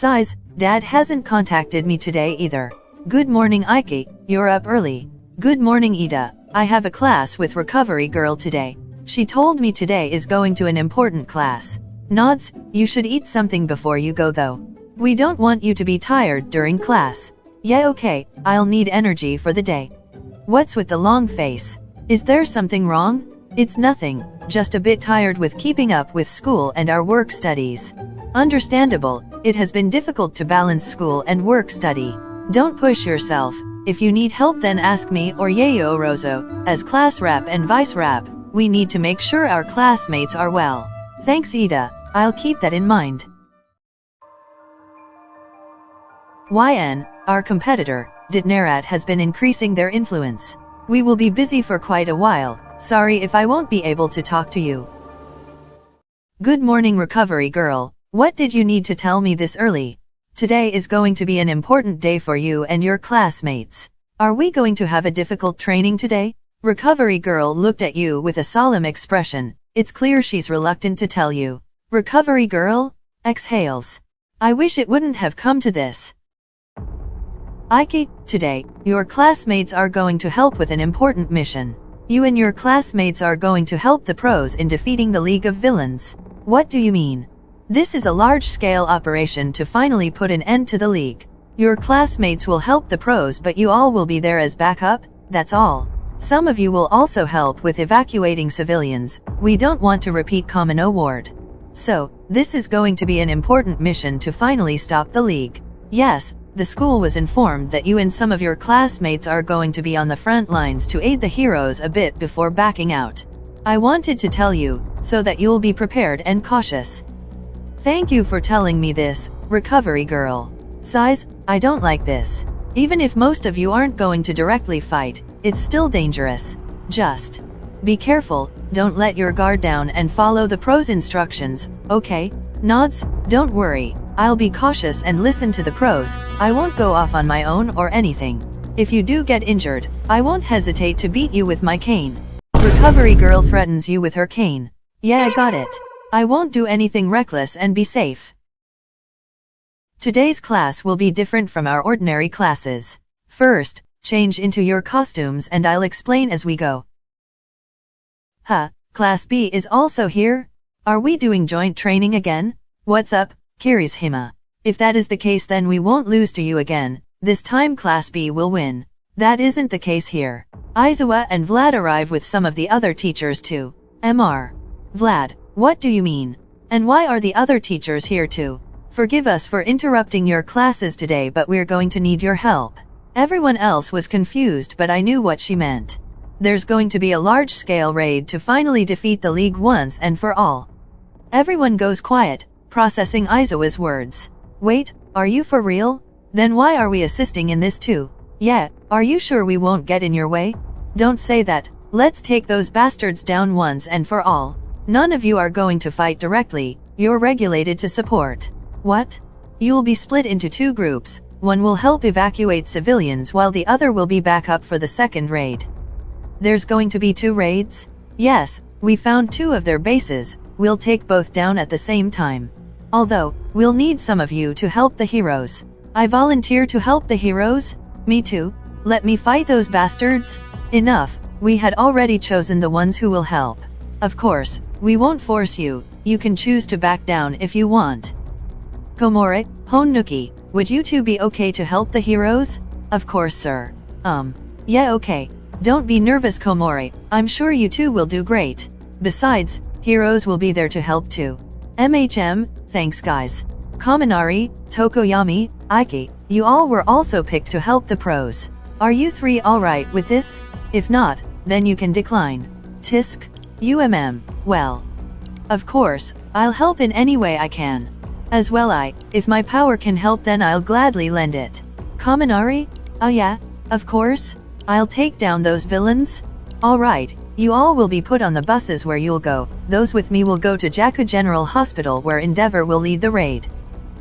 Size, Dad hasn't contacted me today either. Good morning Ike, you're up early. Good morning Ida, I have a class with recovery girl today. She told me today is going to an important class. Nods, you should eat something before you go though. We don't want you to be tired during class. Yeah okay, I'll need energy for the day. What's with the long face? Is there something wrong? It's nothing, just a bit tired with keeping up with school and our work studies. Understandable, it has been difficult to balance school and work study. Don't push yourself. If you need help then ask me or Yayo Rozo. As class rep and vice rep, we need to make sure our classmates are well. Thanks Ida, I'll keep that in mind. YN, our competitor, Ditnerat has been increasing their influence. We will be busy for quite a while, sorry if I won't be able to talk to you. Good morning recovery girl, what did you need to tell me this early? Today is going to be an important day for you and your classmates. Are we going to have a difficult training today? Recovery girl looked at you with a solemn expression. It's clear she's reluctant to tell you. Recovery girl? Exhales. I wish it wouldn't have come to this. Ike, today, your classmates are going to help with an important mission. You and your classmates are going to help the pros in defeating the League of Villains. What do you mean? This is a large-scale operation to finally put an end to the League. Your classmates will help the pros but you all will be there as backup, that's all. Some of you will also help with evacuating civilians. We don't want to repeat Kamino Ward. So, this is going to be an important mission to finally stop the League. Yes, the school was informed that you and some of your classmates are going to be on the front lines to aid the heroes a bit before backing out. I wanted to tell you, so that you'll be prepared and cautious. Thank you for telling me this, recovery girl. Size, I don't like this. Even if most of you aren't going to directly fight, it's still dangerous. Just be careful, don't let your guard down and follow the pros' instructions, okay? Nods, don't worry, I'll be cautious and listen to the pros, I won't go off on my own or anything. If you do get injured, I won't hesitate to beat you with my cane. Recovery girl threatens you with her cane. Yeah, I got it. I won't do anything reckless and be safe. Today's class will be different from our ordinary classes. First, change into your costumes and I'll explain as we go. Huh, Class B is also here? Are we doing joint training again? What's up, Kirishima? If that is the case then we won't lose to you again, this time Class B will win. That isn't the case here. Aizawa and Vlad arrive with some of the other teachers too. Mr. Vlad, what do you mean? And why are the other teachers here too? Forgive us for interrupting your classes today but we're going to need your help. Everyone else was confused but I knew what she meant. There's going to be a large-scale raid to finally defeat the League once and for all. Everyone goes quiet, processing Aizawa's words. Wait, are you for real? Then why are we assisting in this too? Yeah, are you sure we won't get in your way? Don't say that, let's take those bastards down once and for all. None of you are going to fight directly, you're regulated to support. What? You'll be split into two groups, one will help evacuate civilians while the other will be backup for the second raid. There's going to be two raids? Yes, we found two of their bases, we'll take both down at the same time. Although, we'll need some of you to help the heroes. I volunteer to help the heroes? Me too. Let me fight those bastards? Enough, we had already chosen the ones who will help. Of course, we won't force you, you can choose to back down if you want. Komore, Honnuki, would you two be okay to help the heroes? Of course sir. Yeah okay. Don't be nervous Komore, I'm sure you two will do great. Besides, heroes will be there to help too. MHM, thanks guys. Kaminari, Tokoyami, Ike, you all were also picked to help the pros. Are you three alright with this? If not, then you can decline. Tisk? Well. Of course, I'll help in any way I can. As well if my power can help then I'll gladly lend it. Kaminari? Oh yeah, of course. I'll take down those villains. Alright, you all will be put on the buses where you'll go, those with me will go to Jaku General Hospital where Endeavor will lead the raid.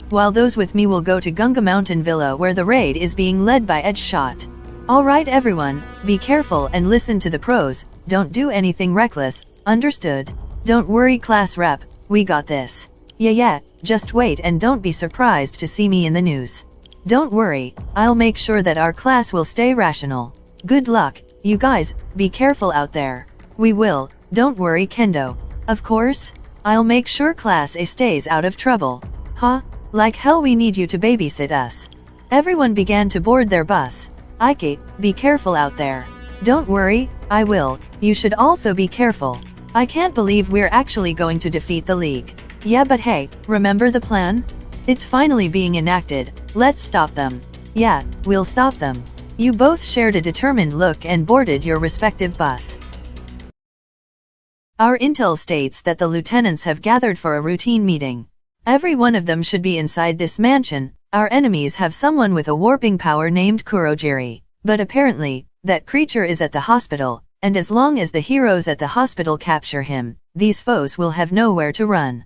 While those with me will go to Gunga Mountain Villa where the raid is being led by Edge Shot. Alright everyone, be careful and listen to the pros, don't do anything reckless, understood? Don't worry class rep, we got this. Yeah, just wait and don't be surprised to see me in the news. Don't worry, I'll make sure that our class will stay rational. Good luck, you guys, be careful out there. We will, don't worry Kendo. Of course, I'll make sure class A stays out of trouble. Huh? Like hell we need you to babysit us. Everyone began to board their bus. Ike, be careful out there. Don't worry, I will. You should also be careful. I can't believe we're actually going to defeat the League. Yeah, but hey, remember the plan? It's finally being enacted. Let's stop them. Yeah, we'll stop them. You both shared a determined look and boarded your respective bus. Our intel states that the lieutenants have gathered for a routine meeting. Every one of them should be inside this mansion. Our enemies have someone with a warping power named Kurojiri. But apparently, that creature is at the hospital, and as long as the heroes at the hospital capture him, these foes will have nowhere to run.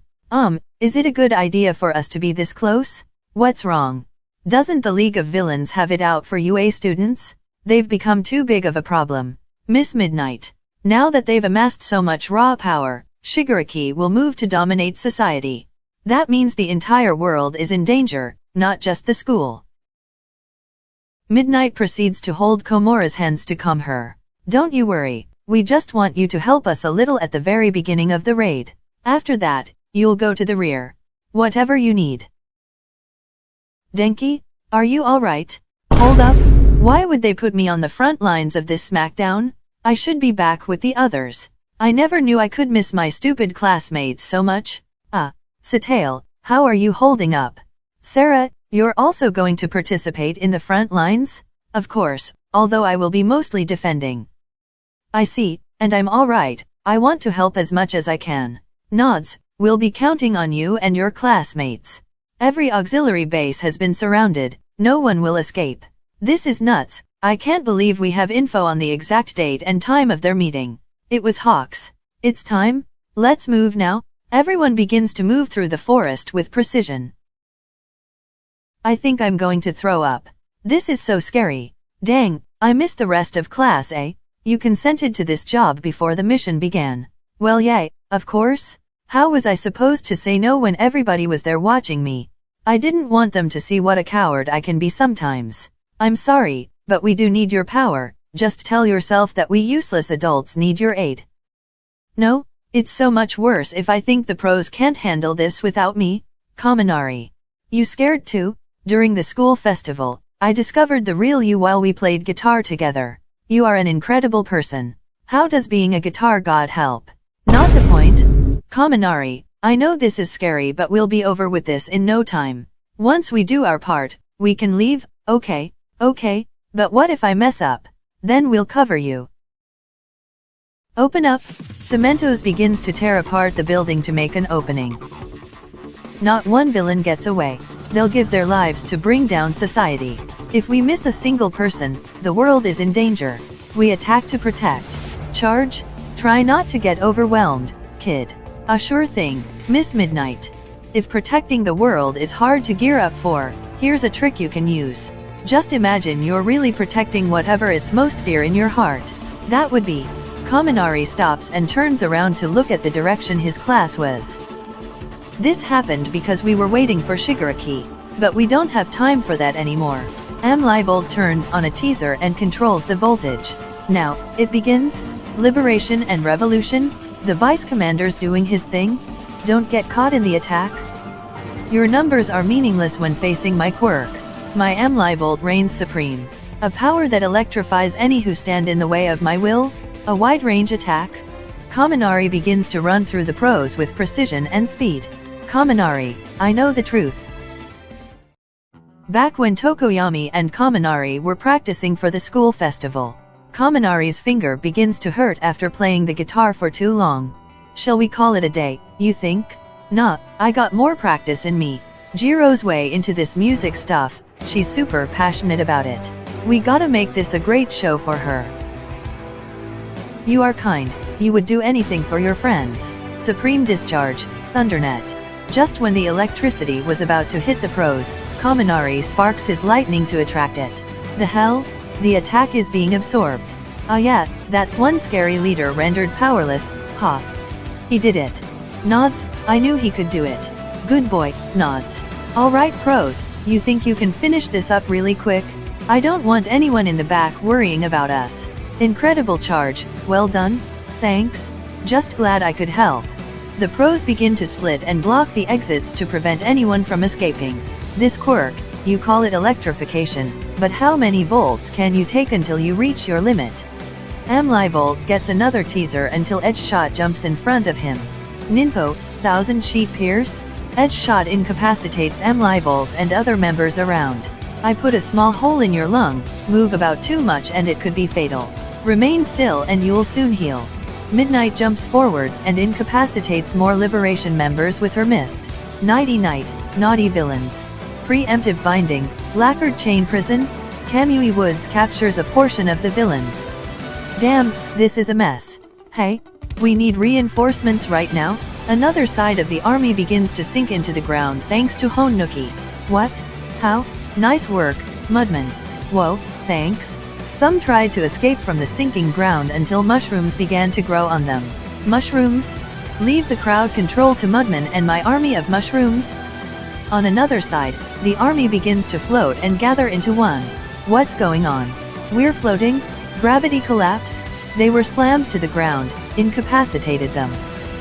Is it a good idea for us to be this close? What's wrong? Doesn't the League of Villains have it out for UA students? They've become too big of a problem. Miss Midnight. Now that they've amassed so much raw power, Shigaraki will move to dominate society. That means the entire world is in danger, not just the school. Midnight proceeds to hold Komura's hands to calm her. Don't you worry, we just want you to help us a little at the very beginning of the raid. After that, you'll go to the rear. Whatever you need. Denki, are you alright? Hold up, why would they put me on the front lines of this smackdown? I should be back with the others. I never knew I could miss my stupid classmates so much. Satale, how are you holding up? Sarah, you're also going to participate in the front lines? Of course, although I will be mostly defending. I see, and I'm alright, I want to help as much as I can. Nods, we'll be counting on you and your classmates. Every auxiliary base has been surrounded, no one will escape. This is nuts, I can't believe we have info on the exact date and time of their meeting. It was Hawks. It's time? Let's move now. Everyone begins to move through the forest with precision. I think I'm going to throw up. This is so scary. Dang, I missed the rest of class A. You consented to this job before the mission began. Well yay, of course. How was I supposed to say no when everybody was there watching me? I didn't want them to see what a coward I can be sometimes. I'm sorry, but we do need your power. Just tell yourself that we useless adults need your aid. No, it's so much worse if I think the pros can't handle this without me. Kaminari. You scared too? During the school festival, I discovered the real you while we played guitar together. You are an incredible person. How does being a guitar god help? Not the point. Kaminari, I know this is scary but we'll be over with this in no time. Once we do our part, we can leave, okay, but what if I mess up? Then we'll cover you. Open up. Cementos begins to tear apart the building to make an opening. Not one villain gets away. They'll give their lives to bring down society. If we miss a single person, the world is in danger. We attack to protect. Charge? Try not to get overwhelmed, kid. A sure thing, Miss Midnight. If protecting the world is hard to gear up for, here's a trick you can use. Just imagine you're really protecting whatever it's most dear in your heart. That would be. Kaminari stops and turns around to look at the direction his class was. This happened because we were waiting for Shigaraki, but we don't have time for that anymore. Leibold turns on a teaser and controls the voltage. Now, it begins? Liberation and revolution? The vice commander's doing his thing? Don't get caught in the attack? Your numbers are meaningless when facing my quirk. My Leibold reigns supreme. A power that electrifies any who stand in the way of my will? A wide-range attack? Kaminari begins to run through the pros with precision and speed. Kaminari, I know the truth. Back when Tokoyami and Kaminari were practicing for the school festival, Kaminari's finger begins to hurt after playing the guitar for too long. Shall we call it a day, you think? Nah, I got more practice in me. Jiro's way into this music stuff, she's super passionate about it. We gotta make this a great show for her. You are kind, you would do anything for your friends. Supreme Discharge, Thundernet. Just when the electricity was about to hit the pros, Kaminari sparks his lightning to attract it. The hell? The attack is being absorbed. Ah yeah, that's one scary leader rendered powerless, ha. He did it. Nods, I knew he could do it. Good boy, nods. Alright pros, you think you can finish this up really quick? I don't want anyone in the back worrying about us. Incredible charge, well done. Thanks. Just glad I could help. The pros begin to split and block the exits to prevent anyone from escaping. This quirk, you call it electrification, but how many volts can you take until you reach your limit? Volt gets another teaser until Edge Shot jumps in front of him. Ninpo, 1000 sheet pierce? Edge Shot incapacitates Volt and other members around. I put a small hole in your lung, move about too much and it could be fatal. Remain still and you'll soon heal. Midnight jumps forwards and incapacitates more Liberation members with her mist. Nighty night, naughty villains. Preemptive binding, lacquered chain prison? Kamui Woods captures a portion of the villains. Damn, this is a mess. Hey, we need reinforcements right now? Another side of the army begins to sink into the ground thanks to Honuki. What? How? Nice work, Mudman. Whoa, thanks. Some tried to escape from the sinking ground until mushrooms began to grow on them. Mushrooms? Leave the crowd control to Mudman and my army of mushrooms? On another side, the army begins to float and gather into one. What's going on? We're floating? Gravity collapse? They were slammed to the ground, incapacitated them.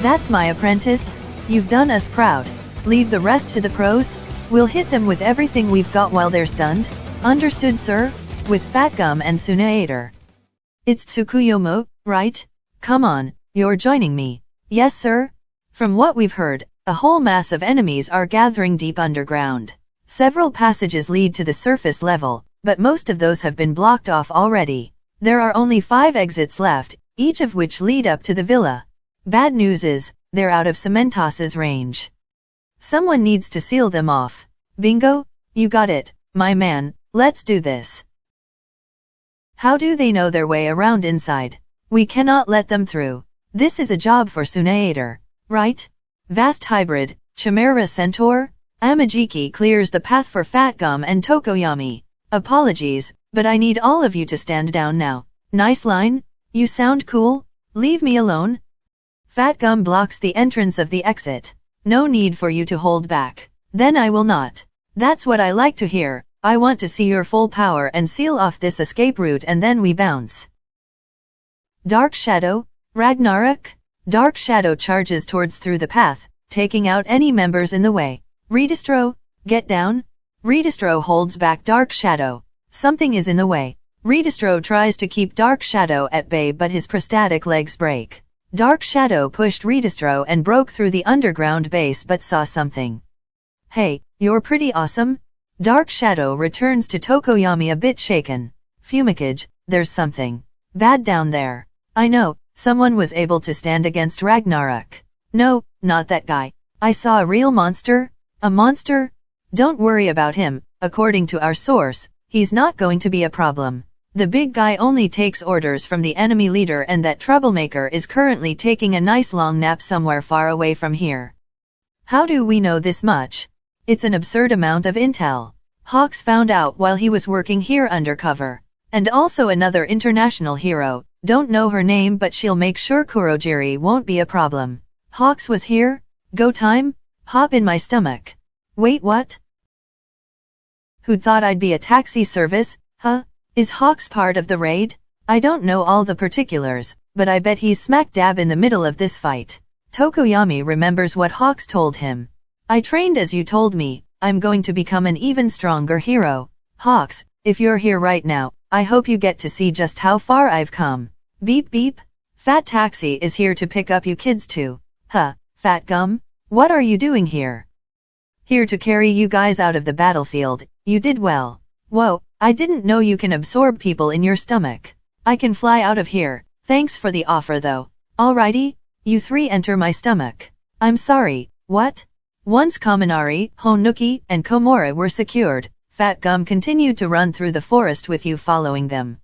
That's my apprentice? You've done us proud. Leave the rest to the pros? We'll hit them with everything we've got while they're stunned? Understood, sir? With Fat Gum and Tsunader. It's Tsukuyomo, right? Come on, you're joining me. Yes, sir? From what we've heard, a whole mass of enemies are gathering deep underground. Several passages lead to the surface level, but most of those have been blocked off already. There are only 5 exits left, each of which lead up to the villa. Bad news is, they're out of Cementos' range. Someone needs to seal them off. Bingo? You got it, my man, let's do this. How do they know their way around inside? We cannot let them through. This is a job for Tsunader, right? Vast Hybrid, Chimera Centaur? Amajiki clears the path for Fat Gum and Tokoyami. Apologies, but I need all of you to stand down now. Nice line? You sound cool? Leave me alone? Fat Gum blocks the entrance of the exit. No need for you to hold back. Then I will not. That's what I like to hear. I want to see your full power and seal off this escape route and then we bounce. Dark Shadow? Ragnarok? Dark Shadow charges towards through the path, taking out any members in the way. Redistro, get down. Redistro holds back Dark Shadow. Something is in the way. Redistro tries to keep Dark Shadow at bay but his prostatic legs break. Dark Shadow pushed Redistro and broke through the underground base but saw something. Hey, you're pretty awesome. Dark Shadow returns to Tokoyami a bit shaken. Fumigage, there's something bad down there. I know, someone was able to stand against Ragnarok. No, not that guy. I saw a real monster. A monster? Don't worry about him, according to our source. He's not going to be a problem. The big guy only takes orders from the enemy leader and that troublemaker is currently taking a nice long nap somewhere far away from here. How do we know this much? It's an absurd amount of intel. Hawks found out while he was working here undercover. And also another international hero, don't know her name but she'll make sure Kurojiri won't be a problem. Hawks was here? Go time? Hop in my stomach. Wait, what? Who'd thought I'd be a taxi service, huh? Is Hawks part of the raid? I don't know all the particulars, but I bet he's smack dab in the middle of this fight. Tokoyami remembers what Hawks told him. I trained as you told me, I'm going to become an even stronger hero. Hawks, if you're here right now, I hope you get to see just how far I've come. Beep beep. Fat Taxi is here to pick up you kids too. Huh, Fat Gum? What are you doing here? Here to carry you guys out of the battlefield. You did well. Whoa, I didn't know you can absorb people in your stomach. I can fly out of here. Thanks for the offer though. Alrighty, you 3 enter my stomach. I'm sorry, what? Once Kaminari, Honuki, and Komura were secured, Fat Gum continued to run through the forest with you following them.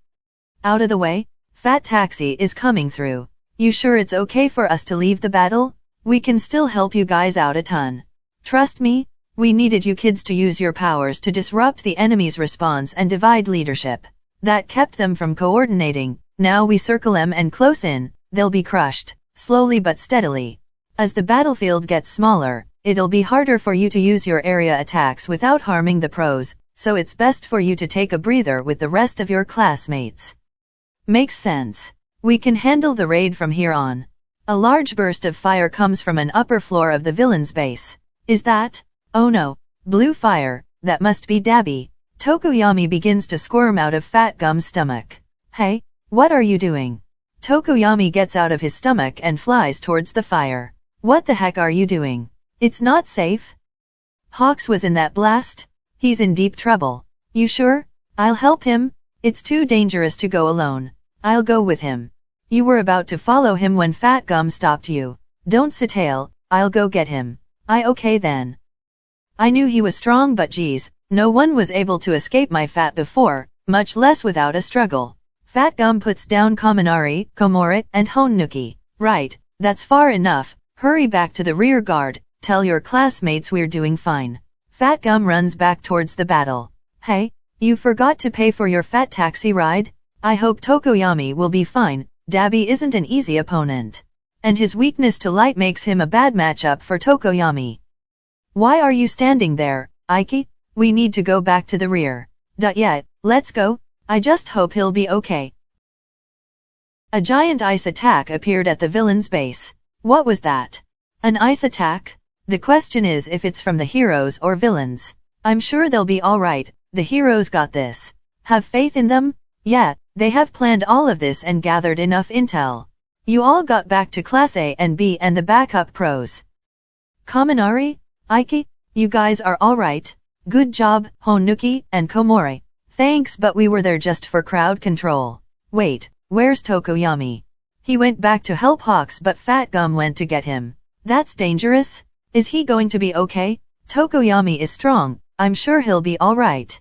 Out of the way, Fat Taxi is coming through. You sure it's okay for us to leave the battle? We can still help you guys out a ton. Trust me, we needed you kids to use your powers to disrupt the enemy's response and divide leadership. That kept them from coordinating. Now we circle them and close in, they'll be crushed, slowly but steadily. As the battlefield gets smaller, it'll be harder for you to use your area attacks without harming the pros, so it's best for you to take a breather with the rest of your classmates. Makes sense. We can handle the raid from here on. A large burst of fire comes from an upper floor of the villain's base. Is that? Oh no. Blue fire, that must be Dabby. Tokoyami begins to squirm out of Fat Gum's stomach. Hey, what are you doing? Tokoyami gets out of his stomach and flies towards the fire. What the heck are you doing? It's not safe. Hawks was in that blast? He's in deep trouble. You sure? I'll help him. It's too dangerous to go alone. I'll go with him. You were about to follow him when Fat Gum stopped you. Don't sit-tail, I'll go get him. Okay then. I knew he was strong, but geez, no one was able to escape my fat before, much less without a struggle. Fat Gum puts down Kaminari, Komore, and Honuki. Right, that's far enough. Hurry back to the rear guard. Tell your classmates we're doing fine. Fat Gum runs back towards the battle. Hey, you forgot to pay for your fat taxi ride? I hope Tokoyami will be fine. Dabby isn't an easy opponent. And his weakness to light makes him a bad matchup for Tokoyami. Why are you standing there, Ike? We need to go back to the rear. Yeah, let's go. I just hope he'll be okay. A giant ice attack appeared at the villain's base. What was that? An ice attack? The question is if it's from the heroes or villains. I'm sure they'll be alright, the heroes got this. Have faith in them? Yeah, they have planned all of this and gathered enough intel. You all got back to Class A and B and the backup pros. Kaminari? Ike? You guys are alright? Good job, Honuki and Komore. Thanks, but we were there just for crowd control. Wait, where's Tokoyami? He went back to help Hawks, but Fat Gum went to get him. That's dangerous. Is he going to be okay? Tokoyami is strong, I'm sure he'll be alright.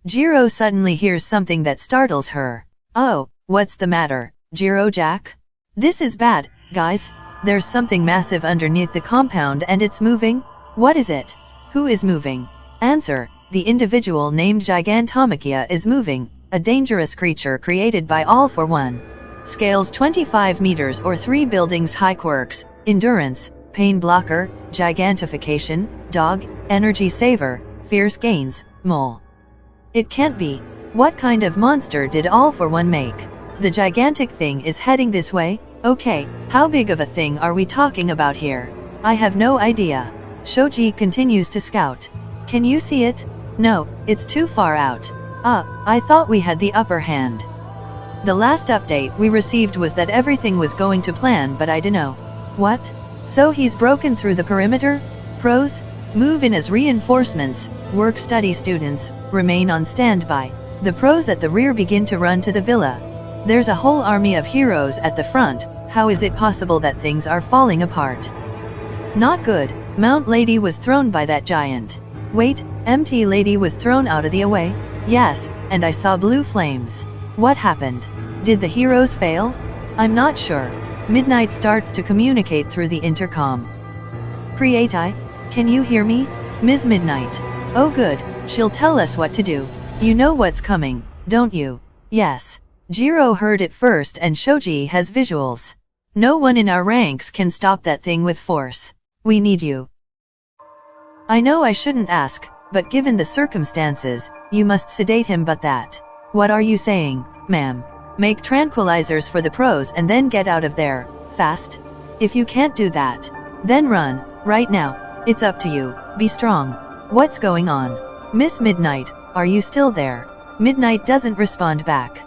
Jiro suddenly hears something that startles her. Oh, what's the matter, Jiro-Jack? This is bad, guys. There's something massive underneath the compound and it's moving. What is it? Who is moving? Answer, the individual named Gigantomachia is moving, a dangerous creature created by All for One. Scales 25 meters or 3 buildings high. Quirks, endurance, pain blocker, gigantification, dog, energy saver, fierce gains, mole. It can't be. What kind of monster did All for One make? The gigantic thing is heading this way? Okay, how big of a thing are we talking about here? I have no idea. Shoji continues to scout. Can you see it? No, it's too far out. I thought we had the upper hand. The last update we received was that everything was going to plan, but I dunno. What? So he's broken through the perimeter? Pros? Move in as reinforcements, work-study students, remain on standby. The pros at the rear begin to run to the villa. There's a whole army of heroes at the front. How is it possible that things are falling apart? Not good. Mount Lady was thrown by that giant. Wait, MT Lady was thrown out of the away? Yes, and I saw blue flames. What happened? Did the heroes fail? I'm not sure. Midnight starts to communicate through the intercom. Chatie, can you hear me? Ms. Midnight. Oh good, she'll tell us what to do. You know what's coming, don't you? Yes. Jiro heard it first and Shoji has visuals. No one in our ranks can stop that thing with force. We need you. I know I shouldn't ask, but given the circumstances, you must sedate him. But that. What are you saying, ma'am? Make tranquilizers for the pros and then get out of there, fast. If you can't do that, then run, right now. It's up to you, be strong. What's going on? Miss Midnight, are you still there? Midnight doesn't respond back.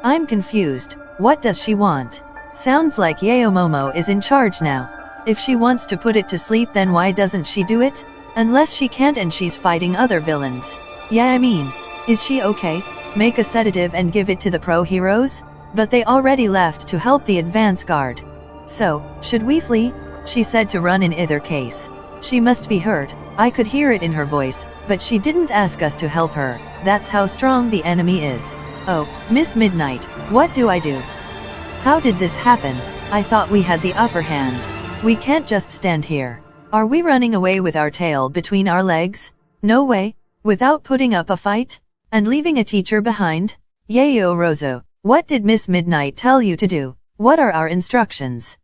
I'm confused, what does she want? Sounds like Yaomomo is in charge now. If she wants to put it to sleep, then why doesn't she do it? Unless she can't and she's fighting other villains. Yeah, I mean, is she okay? Make a sedative and give it to the pro heroes? But they already left to help the advance guard. So, should we flee? She said to run in either case. She must be hurt, I could hear it in her voice, but she didn't ask us to help her. That's how strong the enemy is. Oh, Miss Midnight, what do I do? How did this happen? I thought we had the upper hand. We can't just stand here. Are we running away with our tail between our legs? No way. Without putting up a fight? And leaving a teacher behind? Yayo Rozo, what did Miss Midnight tell you to do? What are our instructions?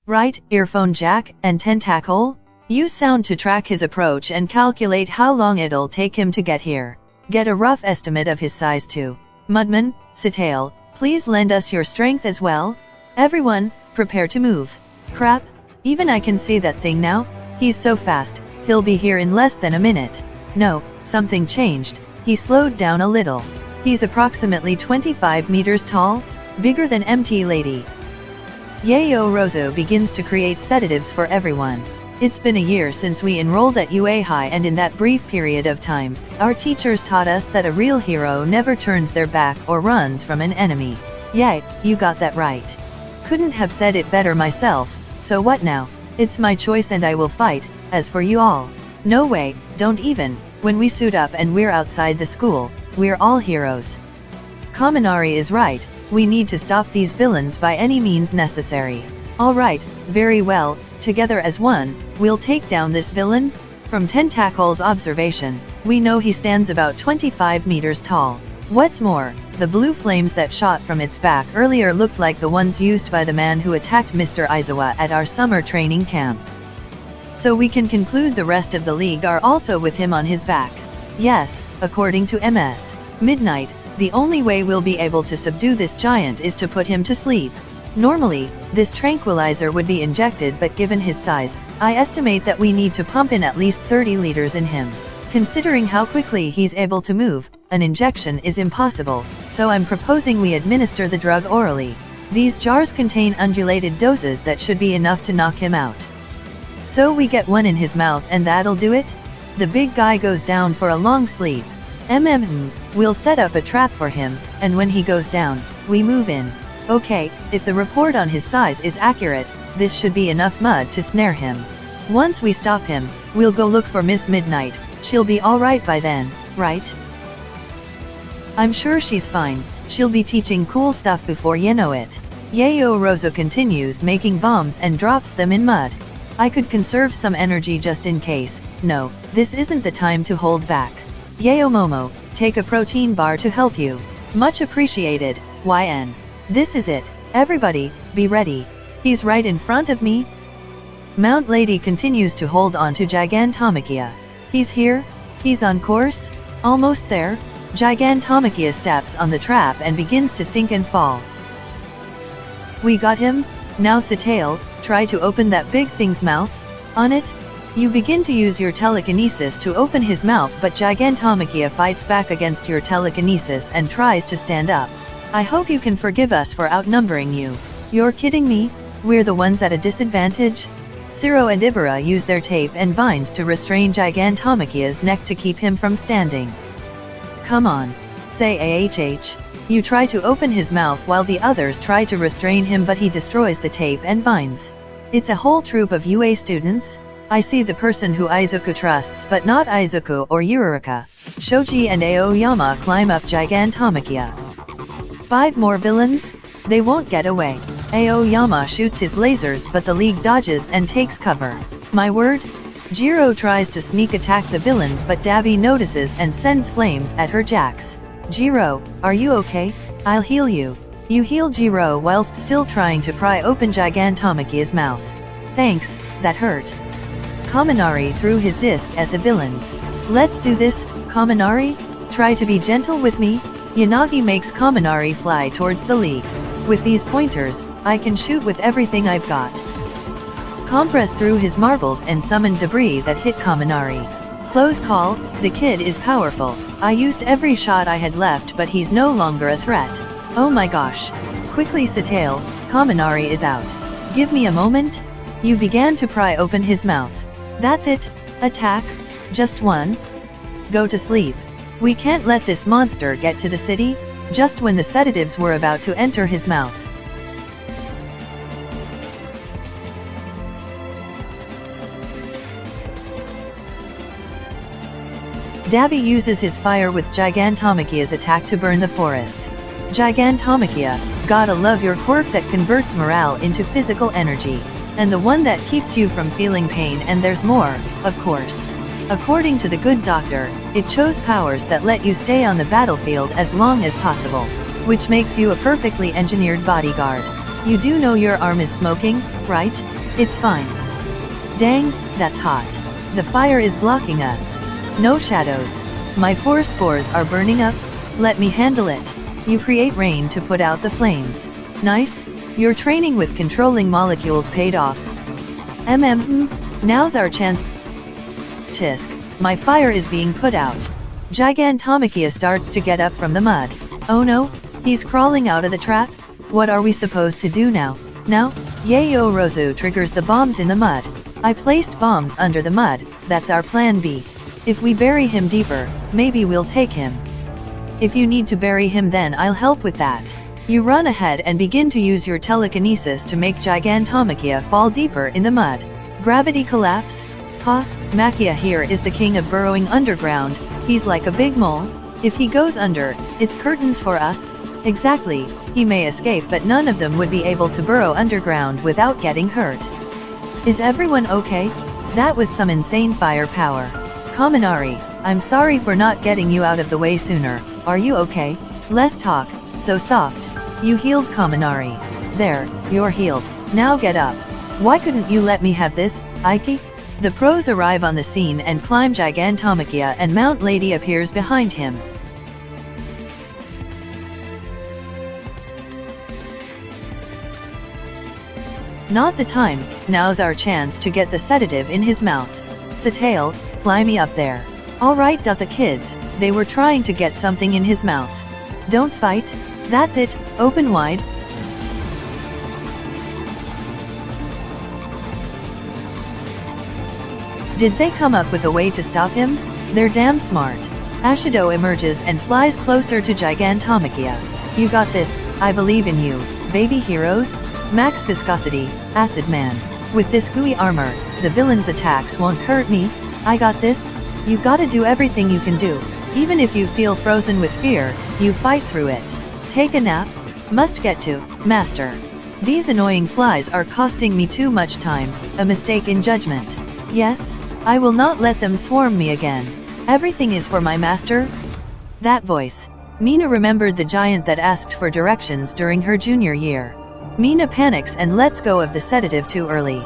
Right, earphone jack, and tentacle? Use sound to track his approach and calculate how long it'll take him to get here. Get a rough estimate of his size too. Mudman, Chatie, please lend us your strength as well. Everyone, prepare to move. Crap, even I can see that thing now. He's so fast, he'll be here in less than a minute. No, something changed. He slowed down a little. He's approximately 25 meters tall, bigger than MT Lady. Yayo Rozo begins to create sedatives for everyone. It's been a year since we enrolled at UA High, and in that brief period of time, our teachers taught us that a real hero never turns their back or runs from an enemy. Yay, you got that right. Couldn't have said it better myself. So what now? It's my choice and I will fight. As for you all, no way, don't even. When we suit up and we're outside the school, we're all heroes. Kaminari is right, we need to stop these villains by any means necessary. Alright, very well, together as one, we'll take down this villain. From Tentacle's observation, we know he stands about 25 meters tall. What's more, the blue flames that shot from its back earlier looked like the ones used by the man who attacked Mr. Aizawa at our summer training camp. So we can conclude the rest of the league are also with him on his back. Yes, according to MS Midnight, the only way we'll be able to subdue this giant is to put him to sleep. Normally, this tranquilizer would be injected, but given his size, I estimate that we need to pump in at least 30 liters in him. Considering how quickly he's able to move, an injection is impossible, so I'm proposing we administer the drug orally. These jars contain undulated doses that should be enough to knock him out. So we get one in his mouth and that'll do it? The big guy goes down for a long sleep. We'll set up a trap for him, and when he goes down, we move in. Okay, if the report on his size is accurate, this should be enough mud to snare him. Once we stop him, we'll go look for Miss Midnight. She'll be alright by then, right? I'm sure she's fine. She'll be teaching cool stuff before you know it. Yayo Rozo continues making bombs and drops them in mud. I could conserve some energy just in case. No, this isn't the time to hold back. Yayo Momo, take a protein bar to help you. Much appreciated, YN. This is it. Everybody, be ready. He's right in front of me. Mount Lady continues to hold on to Gigantomachia. He's here. He's on course. Almost there. Gigantomachia steps on the trap and begins to sink and fall. We got him. Now Chatie, try to open that big thing's mouth. On it. You begin to use your telekinesis to open his mouth, but Gigantomachia fights back against your telekinesis and tries to stand up. I hope you can forgive us for outnumbering you. You're kidding me? We're the ones at a disadvantage? Ciro and Ibera use their tape and vines to restrain Gigantomachia's neck to keep him from standing. Come on. Say AHH. You try to open his mouth while the others try to restrain him, but he destroys the tape and vines. It's a whole troop of UA students. I see the person who Izuku trusts but not Izuku or Yurika. Shoji and Aoyama climb up Gigantomachia. 5 more villains? They won't get away. Aoyama shoots his lasers, but the League dodges and takes cover. My word? Jiro tries to sneak attack the villains, but Dabi notices and sends flames at her jacks. Jiro, are you okay? I'll heal you. You heal Jiro whilst still trying to pry open Gigantomachia's mouth. Thanks, that hurt. Kaminari threw his disc at the villains. Let's do this, Kaminari? Try to be gentle with me. Yanagi makes Kaminari fly towards the League. With these pointers, I can shoot with everything I've got. Compress threw his marbles and summoned debris that hit Kaminari. Close call, the kid is powerful. I used every shot I had left, but he's no longer a threat. Oh my gosh. Quickly Chatie, Kaminari is out. Give me a moment. You began to pry open his mouth. That's it. Attack. Just one. Go to sleep. We can't let this monster get to the city. Just when the sedatives were about to enter his mouth. Dabi uses his fire with Gigantomachia's attack to burn the forest. Gigantomachia, gotta love your quirk that converts morale into physical energy. And the one that keeps you from feeling pain, and there's more, of course. According to the good doctor, it chose powers that let you stay on the battlefield as long as possible, which makes you a perfectly engineered bodyguard. You do know your arm is smoking, right? It's fine. Dang, that's hot. The fire is blocking us. No shadows. My 4 spores are burning up. Let me handle it. You create rain to put out the flames. Nice. Your training with controlling molecules paid off. Now's our chance. Tisk. My fire is being put out. Gigantomachia starts to get up from the mud. Oh no, he's crawling out of the trap? What are we supposed to do now? Now, Yayo Rozu triggers the bombs in the mud. I placed bombs under the mud, that's our plan B. If we bury him deeper, maybe we'll take him. If you need to bury him, then I'll help with that. You run ahead and begin to use your telekinesis to make Gigantomachia fall deeper in the mud. Gravity collapse? Ha, Machia here is the king of burrowing underground. He's like a big mole. If he goes under, it's curtains for us. Exactly, he may escape, but none of them would be able to burrow underground without getting hurt. Is everyone okay? That was some insane firepower. Kaminari, I'm sorry for not getting you out of the way sooner. Are you okay? Less talk, so soft. You healed, Kaminari. There, you're healed. Now get up. Why couldn't you let me have this, Ike? The pros arrive on the scene and climb Gigantomachia, and Mount Lady appears behind him. Not the time, now's our chance to get the sedative in his mouth. Satale, fly me up there. Alright, the kids, they were trying to get something in his mouth. Don't fight. That's it, open wide. Did they come up with a way to stop him? They're damn smart. Ashido emerges and flies closer to Gigantomachia. You got this, I believe in you, baby heroes. Max viscosity, Acid Man. With this gooey armor, the villain's attacks won't hurt me. I got this. You gotta do everything you can do. Even if you feel frozen with fear, you fight through it. Take a nap. Must get to, master. These annoying flies are costing me too much time, a mistake in judgment. Yes, I will not let them swarm me again. Everything is for my master. That voice. Mina remembered the giant that asked for directions during her junior year. Mina panics and lets go of the sedative too early.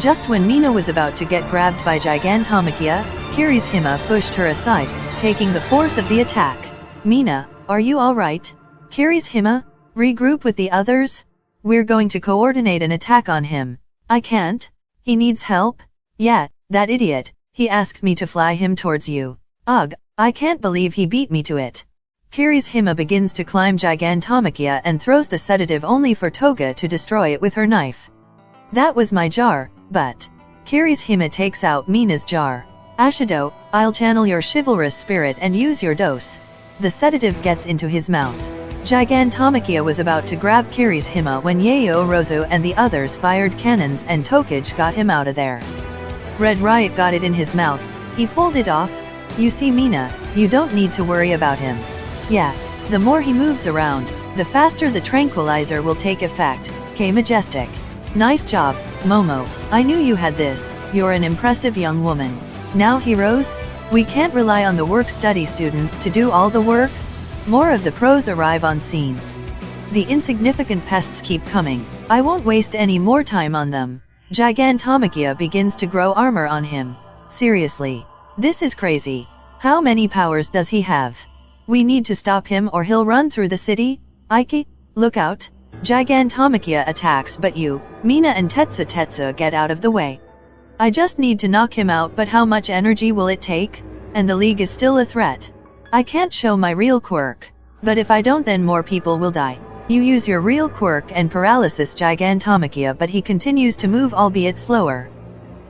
Just when Mina was about to get grabbed by Gigantomachia, Kirishima pushed her aside, taking the force of the attack. Mina, are you alright? Kirishima, regroup with the others? We're going to coordinate an attack on him. I can't. He needs help? Yeah, that idiot. He asked me to fly him towards you. Ugh, I can't believe he beat me to it. Kirishima begins to climb Gigantomachia and throws the sedative only for Toga to destroy it with her knife. That was my jar, but... Kirishima takes out Mina's jar. Ashido, I'll channel your chivalrous spirit and use your dose. The sedative gets into his mouth. Gigantomachia was about to grab Kirishima when Yayo Rozu and the others fired cannons and Tokage got him out of there. Red Riot got it in his mouth. He pulled it off. You see, Mina, you don't need to worry about him. Yeah, the more he moves around, the faster the tranquilizer will take effect. K Majestic. Nice job, Momo. I knew you had this. You're an impressive young woman. Now heroes? We can't rely on the work-study students to do all the work. More of the pros arrive on scene. The insignificant pests keep coming. I won't waste any more time on them. Gigantomachia begins to grow armor on him. Seriously. This is crazy. How many powers does he have? We need to stop him or he'll run through the city. Ike, look out. Gigantomachia attacks, but you, Mina and Tetsu get out of the way. I just need to knock him out, but how much energy will it take? And the League is still a threat. I can't show my real quirk. But if I don't, then more people will die. You use your real quirk and paralysis Gigantomachia, but he continues to move, albeit slower.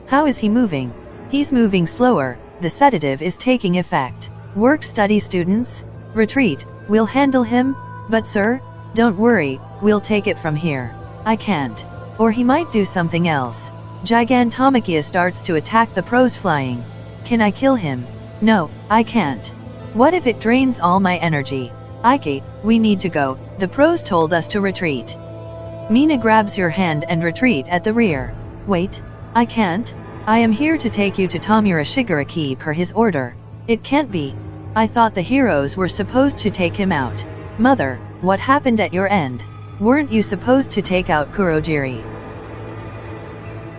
How is he moving? He's moving slower. The sedative is taking effect. Work-study students? Retreat. We'll handle him. But sir, don't worry, we'll take it from here. I can't. Or he might do something else. Gigantomachia starts to attack the pros flying. Can I kill him? No, I can't. What if it drains all my energy? Ike, we need to go. The pros told us to retreat. Mina grabs your hand and retreat at the rear. Wait, I can't. I am here to take you to Tamura Shigaraki per his order. It can't be. I thought the heroes were supposed to take him out. Mother, what happened at your end? Weren't you supposed to take out Kurojiri?